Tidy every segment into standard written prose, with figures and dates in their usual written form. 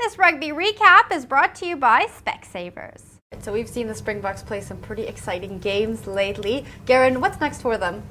This rugby recap is brought to you by Specsavers. So we've seen the Springboks play some pretty exciting games lately. Garen, what's next for them?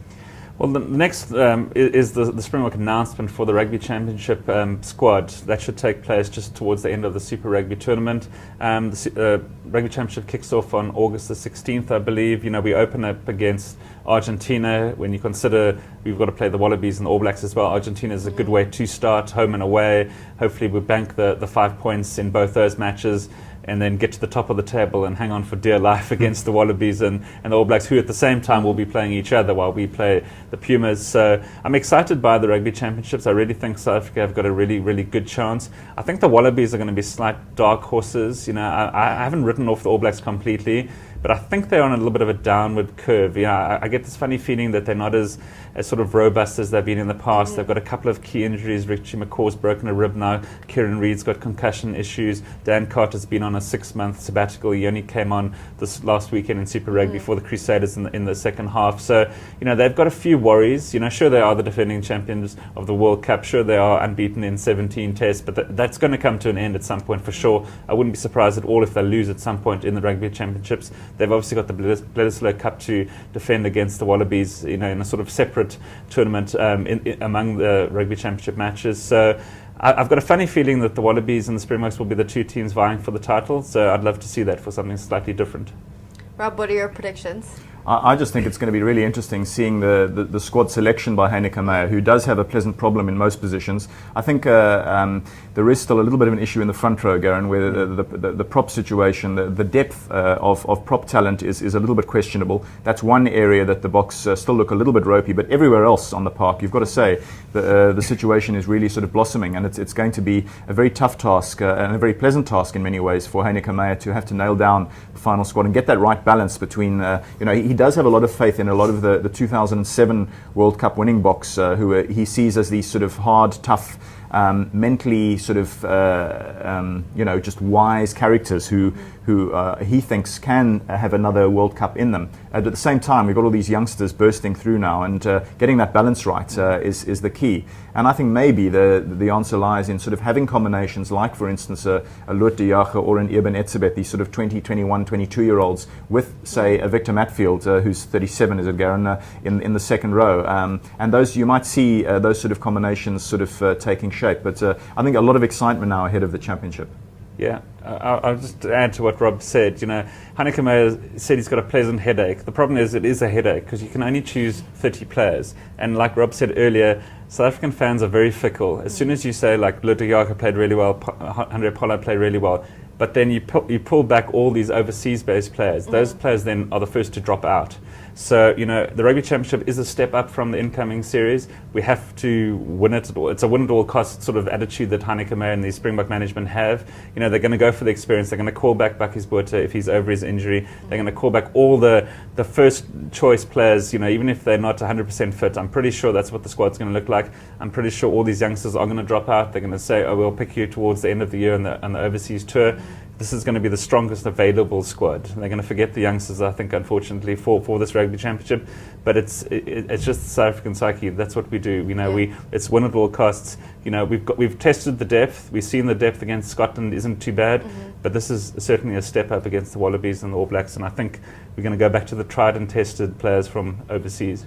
Well, the next is the Springbok announcement for the Rugby Championship squad. That should take place just towards the end of the Super Rugby tournament. The Rugby Championship kicks off on August the 16th, I believe. You know, we open up against Argentina. When you consider we've got to play the Wallabies and the All Blacks as well, Argentina is a good way to start, home and away. Hopefully we bank the 5 points in both those matches, and then get to the top of the table and hang on for dear life against the Wallabies and the All Blacks, who at the same time will be playing each other while we play the Pumas. So I'm excited by the Rugby Championships. I really think South Africa have got a really, really good chance. I think the Wallabies are going to be slight dark horses. You know, I haven't written off the All Blacks completely, but I think they're on a little bit of a downward curve. You know, I get this funny feeling that they're not as sort of robust as they've been in the past. They've got a couple of key injuries. Richie McCaw's broken a rib now. Kieran Reid's got concussion issues. Dan Carter's been on a 6-month sabbatical. He only came on this last weekend in Super Rugby for the Crusaders in the second half. So, you know, they've got a few worries. You know, sure, they are the defending champions of the World Cup. Sure, they are unbeaten in 17 tests, but that's going to come to an end at some point for sure. I wouldn't be surprised at all if they lose at some point in the Rugby Championships. They've obviously got the Bledisloe Cup to defend against the Wallabies, you know, in a sort of separate tournament among the Rugby Championship matches. So I've got a funny feeling that the Wallabies and the Springboks will be the two teams vying for the title. So I'd love to see that for something slightly different. Rob, what are your predictions? I just think it's going to be really interesting seeing the squad selection by Heineke Meyer, who does have a pleasant problem in most positions. I think there is still a little bit of an issue in the front row, Garen, where the prop situation, the depth of prop talent is a little bit questionable. That's one area that the Boks still look a little bit ropey, but everywhere else on the park, you've got to say, the situation is really sort of blossoming, and it's going to be a very tough task and a very pleasant task in many ways for Heineke Meyer to have to nail down the final squad and get that right balance between, he does have a lot of faith in a lot of the 2007 World Cup winning Boks, who he sees as these sort of hard, tough, mentally sort of, just wise characters who he thinks can have another World Cup in them. At the same time, we've got all these youngsters bursting through now, and getting that balance right is the key. And I think maybe the answer lies in sort of having combinations like, for instance, a Loet de Jager or an Eben Etzebeth, these sort of 20, 21, 22-year-olds with, say, a Victor Matfield, who's 37, is it, Garen, in the second row. And those, you might see those sort of combinations sort of taking shape. But I think a lot of excitement now ahead of the championship. Yeah, I'll just add to what Rob said. You know, Heineke Meyer said he's got a pleasant headache. The problem is it is a headache because you can only choose 30 players. And like Rob said earlier, South African fans are very fickle. As soon as you say, like, Loet de Jager played really well, Andre Pollard played really well, but then you pull back all these overseas-based players. Those players then are the first to drop out. So, you know, the Rugby Championship is a step up from the incoming series. We have to win it. It's a win-at-all-cost sort of attitude that Heineke Meyer and the Springbok management have. You know, they're going to go for the experience. They're going to call back Bakkies Botha if he's over his injury. They're going to call back all the first-choice players, you know, even if they're not 100% fit. I'm pretty sure that's what the squad's going to look like. I'm pretty sure all these youngsters are going to drop out. They're going to say, oh, we'll pick you towards the end of the year on the overseas tour. This is going to be the strongest available squad. They're going to forget the youngsters, I think, unfortunately, for this Rugby Championship. But it's just the South African psyche. That's what we do. You know, it's win at all costs. You know, we've tested the depth. We've seen the depth against Scotland isn't too bad. But this is certainly a step up against the Wallabies and the All Blacks. And I think we're going to go back to the tried and tested players from overseas.